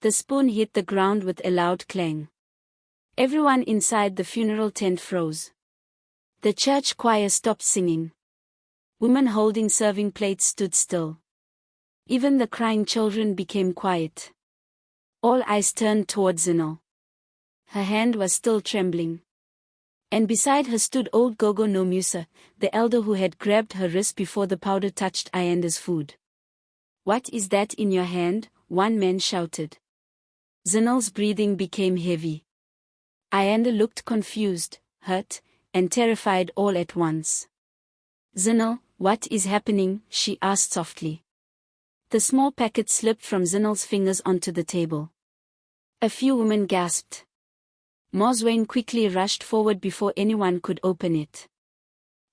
The spoon hit the ground with a loud clang. Everyone inside the funeral tent froze. The church choir stopped singing. Women holding serving plates stood still. Even the crying children became quiet. All eyes turned toward Zinhle. Her hand was still trembling. And beside her stood old Gogo no Musa, the elder who had grabbed her wrist before the powder touched Ayanda's food. "What is that in your hand?" one man shouted. Zinhle's breathing became heavy. Ayanda looked confused, hurt, and terrified all at once. "Zinhle, what is happening?" she asked softly. The small packet slipped from Zinhle's fingers onto the table. A few women gasped. MaZwane quickly rushed forward before anyone could open it.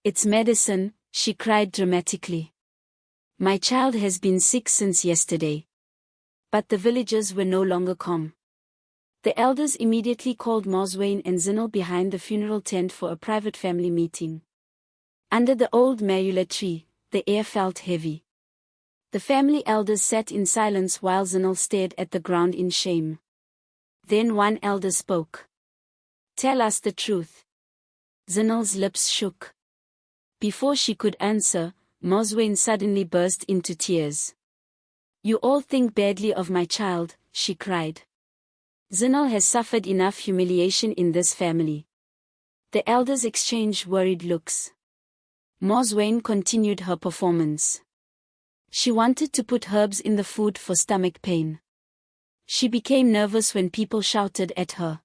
"It's medicine," she cried dramatically. "My child has been sick since yesterday." But the villagers were no longer calm. The elders immediately called MaZwane and Zinhle behind the funeral tent for a private family meeting. Under the old mayula tree, the air felt heavy. The family elders sat in silence while Zinhle stared at the ground in shame. Then one elder spoke. "Tell us the truth." Zinhle's lips shook. Before she could answer, MaZwane suddenly burst into tears. "You all think badly of my child," she cried. "Zinhle has suffered enough humiliation in this family." The elders exchanged worried looks. MaZwane continued her performance. She wanted to put herbs in the food for stomach pain. She became nervous when people shouted at her.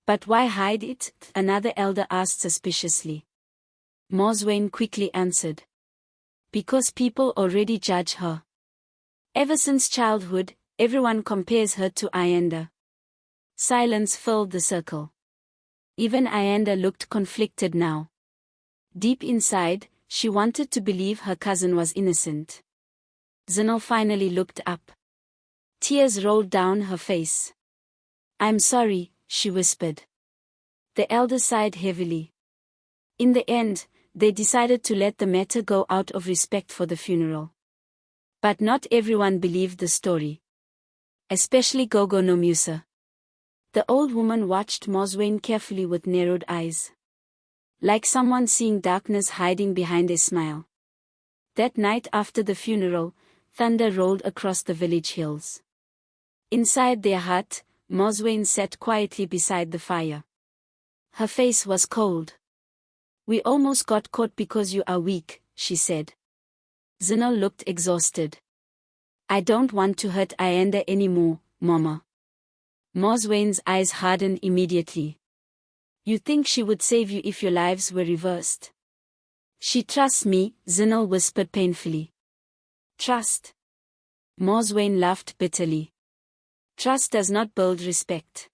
"But why hide it?" another elder asked suspiciously. MaZwane quickly answered. "Because people already judge her. Ever since childhood, everyone compares her to Ayanda." Silence filled the circle. Even Ayanda looked conflicted now. Deep inside, she wanted to believe her cousin was innocent. Zinhle finally looked up. Tears rolled down her face. "I'm sorry," she whispered. The elder sighed heavily. In the end, they decided to let the matter go out of respect for the funeral. But not everyone believed the story. Especially Gogo no Musa. The old woman watched MaZwane carefully with narrowed eyes. Like someone seeing darkness hiding behind a smile. That night after the funeral, thunder rolled across the village hills. Inside their hut, MaZwane sat quietly beside the fire. Her face was cold. "We almost got caught because you are weak," she said. Zinhle looked exhausted. "I don't want to hurt Ayanda anymore, Mama." MaZwane's eyes hardened immediately. "You think she would save you if your lives were reversed?" "She trusts me," Zinhle whispered painfully. "Trust?" MaZwane laughed bitterly. "Trust does not build respect.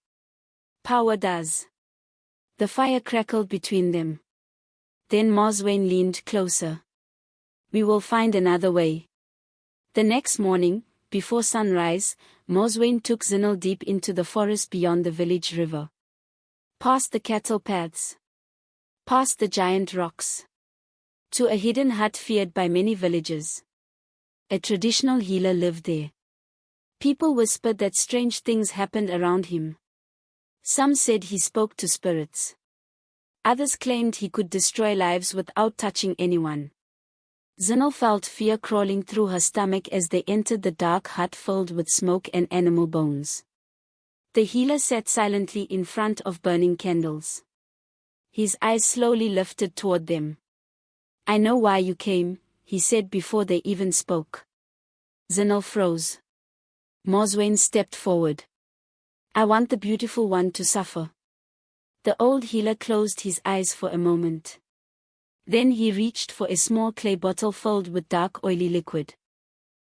Power does." The fire crackled between them. Then MaZwane leaned closer. "We will find another way." The next morning, before sunrise, MaZwane took Zinhle deep into the forest beyond the village river. Past the cattle paths. Past the giant rocks. To a hidden hut feared by many villagers. A traditional healer lived there. People whispered that strange things happened around him. Some said he spoke to spirits. Others claimed he could destroy lives without touching anyone. Zinhle felt fear crawling through her stomach as they entered the dark hut filled with smoke and animal bones. The healer sat silently in front of burning candles. His eyes slowly lifted toward them. "I know why you came," he said before they even spoke. Zinhle froze. MaZwane stepped forward. "I want the beautiful one to suffer." The old healer closed his eyes for a moment. Then he reached for a small clay bottle filled with dark oily liquid.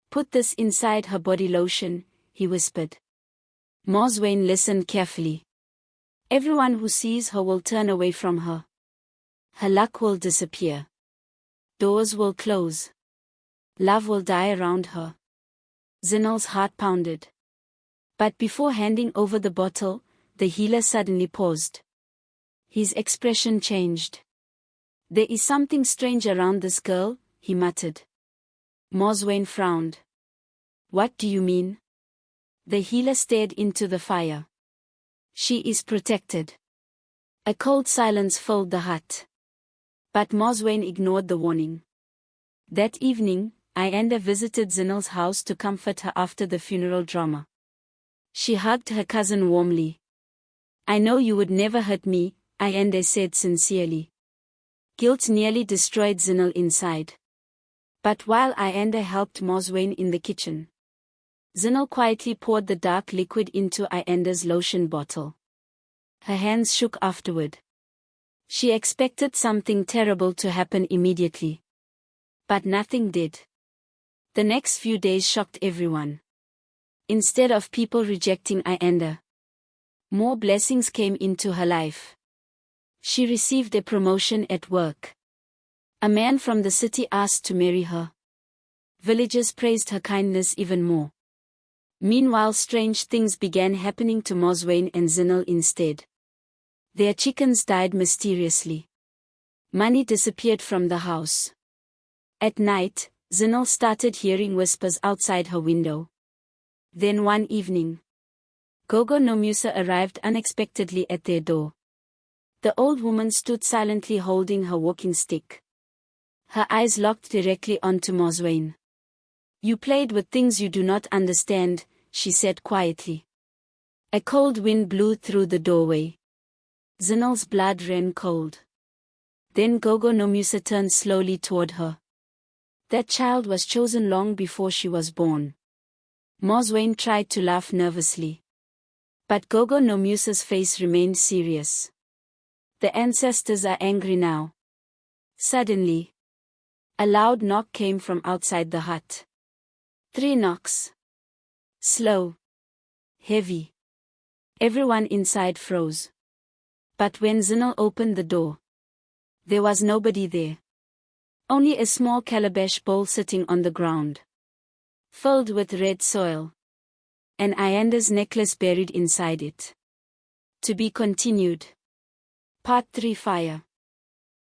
"Put this inside her body lotion," he whispered. MaZwane listened carefully. "Everyone who sees her will turn away from her. Her luck will disappear. Doors will close. Love will die around her." Zinhle's heart pounded. But before handing over the bottle, the healer suddenly paused. His expression changed. "There is something strange around this girl," he muttered. MaZwane frowned. "What do you mean?" The healer stared into the fire. She is protected. A cold silence filled the hut. But MaZwane ignored the warning. That evening, Ayanda visited Zinhle's house to comfort her after the funeral drama. She hugged her cousin warmly. "I know you would never hurt me," Ayanda said sincerely. Guilt nearly destroyed Zinhle inside. But while Ayanda helped MaZwane in the kitchen, Zinhle quietly poured the dark liquid into Ayanda's lotion bottle. Her hands shook afterward. She expected something terrible to happen immediately. But nothing did. The next few days shocked everyone. Instead of people rejecting Ayanda, more blessings came into her life. She received a promotion at work. A man from the city asked to marry her. Villagers praised her kindness even more. Meanwhile, strange things began happening to MaZwane and Zinhle instead. Their chickens died mysteriously. Money disappeared from the house. At night, Zinhle started hearing whispers outside her window. Then one evening, Gogo no Musa arrived unexpectedly at their door. The old woman stood silently holding her walking stick. Her eyes locked directly onto MaZwane. "You played with things you do not understand," she said quietly. A cold wind blew through the doorway. Zinhle's blood ran cold. Then Gogo no Musa turned slowly toward her. That child was chosen long before she was born. MaZwane tried to laugh nervously. But Gogo no Musa's face remained serious. "The ancestors are angry now." Suddenly, a loud knock came from outside the hut. 3 knocks. Slow. Heavy. Everyone inside froze. But when Zinhle opened the door, there was nobody there. Only a small calabash bowl sitting on the ground, filled with red soil, and Ayanda's necklace buried inside it. To be continued. Part 3 Fire.